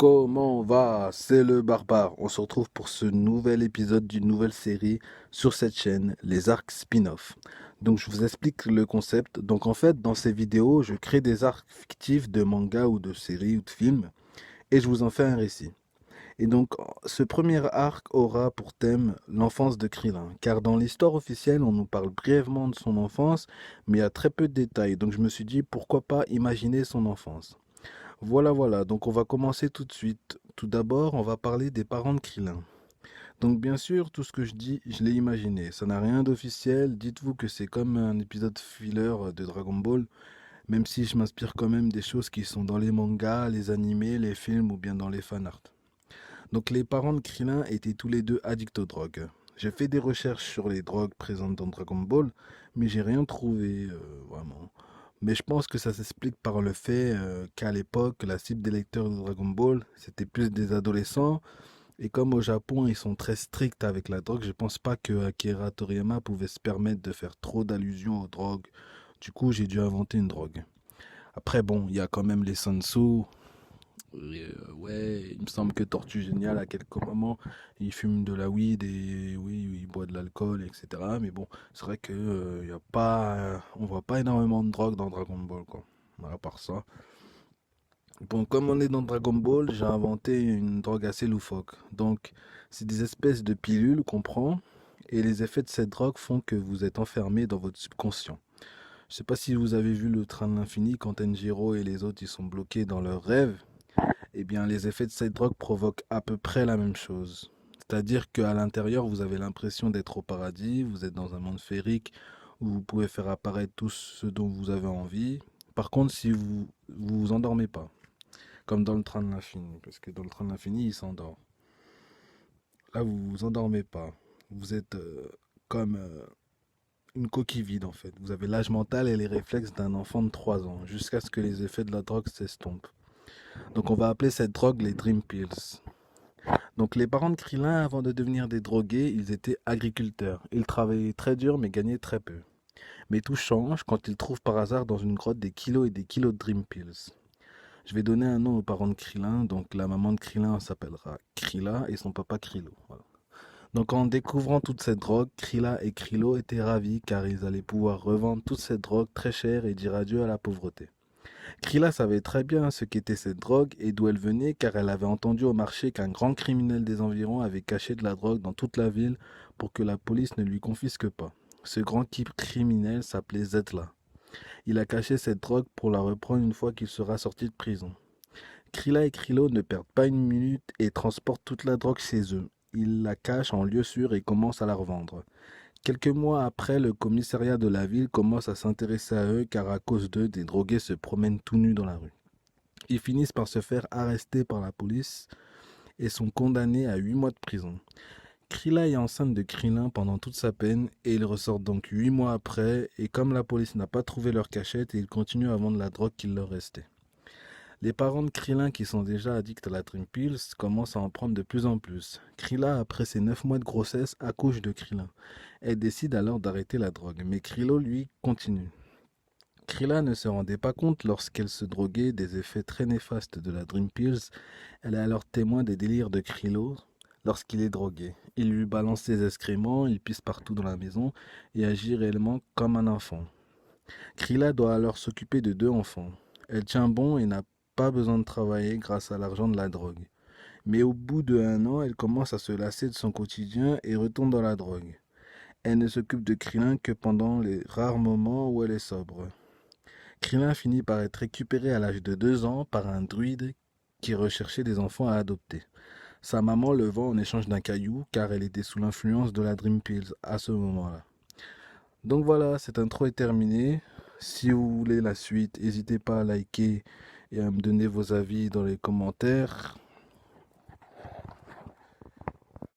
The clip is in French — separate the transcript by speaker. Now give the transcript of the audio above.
Speaker 1: Comment va? C'est le Barbare. On se retrouve pour ce nouvel épisode d'une nouvelle série sur cette chaîne, les arcs spin-off. Donc je vous explique le concept. Donc en fait, dans ces vidéos, je crée des arcs fictifs de manga ou de séries ou de films et je vous en fais un récit. Et donc ce premier arc aura pour thème l'enfance de Krillin, car dans l'histoire officielle, on nous parle brièvement de son enfance, mais il y a très peu de détails. Donc je me suis dit pourquoi pas imaginer son enfance. Voilà, donc on va commencer tout de suite. Tout d'abord, on va parler des parents de Krillin. Donc bien sûr, tout ce que je dis, je l'ai imaginé. Ça n'a rien d'officiel. Dites-vous que c'est comme un épisode filler de Dragon Ball, même si je m'inspire quand même des choses qui sont dans les mangas, les animés, les films ou bien dans les fanarts. Donc les parents de Krillin étaient tous les deux addicts aux drogues. J'ai fait des recherches sur les drogues présentes dans Dragon Ball, mais j'ai rien trouvé vraiment. Mais je pense que ça s'explique par le fait qu'à l'époque, la cible des lecteurs de Dragon Ball, c'était plus des adolescents. Et comme au Japon, ils sont très stricts avec la drogue, je pense pas que Akira Toriyama pouvait se permettre de faire trop d'allusions aux drogues. Du coup, j'ai dû inventer une drogue. Après, bon, il y a quand même les sensu. Ouais, il me semble que Tortue Géniale, à quelques moments, il fume de la weed et oui, il boit de l'alcool, etc. Mais bon, c'est vrai que y a pas, on voit pas énormément de drogue dans Dragon Ball, quoi. À part ça. Bon, comme on est dans Dragon Ball, j'ai inventé une drogue assez loufoque. Donc, c'est des espèces de pilules qu'on prend et les effets de cette drogue font que vous êtes enfermé dans votre subconscient. Je sais pas si vous avez vu le train de l'infini quand Tenjiro et les autres ils sont bloqués dans leurs rêves. Eh bien, les effets de cette drogue provoquent à peu près la même chose. C'est-à-dire qu'à l'intérieur, vous avez l'impression d'être au paradis, vous êtes dans un monde féerique où vous pouvez faire apparaître tout ce dont vous avez envie. Par contre, si vous vous endormez pas, comme dans le train de l'infini, parce que dans le train de l'infini, il s'endort. Là, vous vous endormez pas. Vous êtes comme une coquille vide en fait. Vous avez l'âge mental et les réflexes d'un enfant de 3 ans, jusqu'à ce que les effets de la drogue s'estompent. Donc on va appeler cette drogue les Dream Pills. Donc les parents de Krillin, avant de devenir des drogués, ils étaient agriculteurs. Ils travaillaient très dur mais gagnaient très peu. Mais tout change quand ils trouvent par hasard dans une grotte des kilos et des kilos de Dream Pills. Je vais donner un nom aux parents de Krillin. Donc la maman de Krillin s'appellera Krilla et son papa Krilo. Voilà. Donc en découvrant toute cette drogue, Krilla et Krilo étaient ravis car ils allaient pouvoir revendre toute cette drogue très chère et dire adieu à la pauvreté. Krilla savait très bien ce qu'était cette drogue et d'où elle venait car elle avait entendu au marché qu'un grand criminel des environs avait caché de la drogue dans toute la ville pour que la police ne lui confisque pas. Ce grand criminel s'appelait Zetla. Il a caché cette drogue pour la reprendre une fois qu'il sera sorti de prison. Krilla et Krilo ne perdent pas une minute et transportent toute la drogue chez eux. Ils la cachent en lieu sûr et commencent à la revendre. Quelques mois après, le commissariat de la ville commence à s'intéresser à eux car à cause d'eux, des drogués se promènent tout nus dans la rue. Ils finissent par se faire arrêter par la police et sont condamnés à 8 mois de prison. Krilla est enceinte de Krillin pendant toute sa peine et ils ressortent donc 8 mois après et comme la police n'a pas trouvé leur cachette, ils continuent à vendre la drogue qu'il leur restait. Les parents de Krillin qui sont déjà addicts à la Dream Pills commencent à en prendre de plus en plus. Krilla, après ses 9 mois de grossesse, accouche de Krillin. Elle décide alors d'arrêter la drogue, mais Krilo, lui, continue. Krilla ne se rendait pas compte lorsqu'elle se droguait des effets très néfastes de la Dream Pills. Elle est alors témoin des délires de Krilo lorsqu'il est drogué. Il lui balance ses excréments, il pisse partout dans la maison et agit réellement comme un enfant. Krilla doit alors s'occuper de 2 enfants. Elle tient bon et n'a pas besoin de travailler grâce à l'argent de la drogue. Mais au bout d'1 an, elle commence à se lasser de son quotidien et retourne dans la drogue. Elle ne s'occupe de Krillin que pendant les rares moments où elle est sobre. Krillin finit par être récupéré à l'âge de 2 ans par un druide qui recherchait des enfants à adopter. Sa maman le vend en échange d'un caillou car elle était sous l'influence de la Dream Pills à ce moment-là. Donc voilà, cette intro est terminée. Si vous voulez la suite, n'hésitez pas à liker et à me donner vos avis dans les commentaires.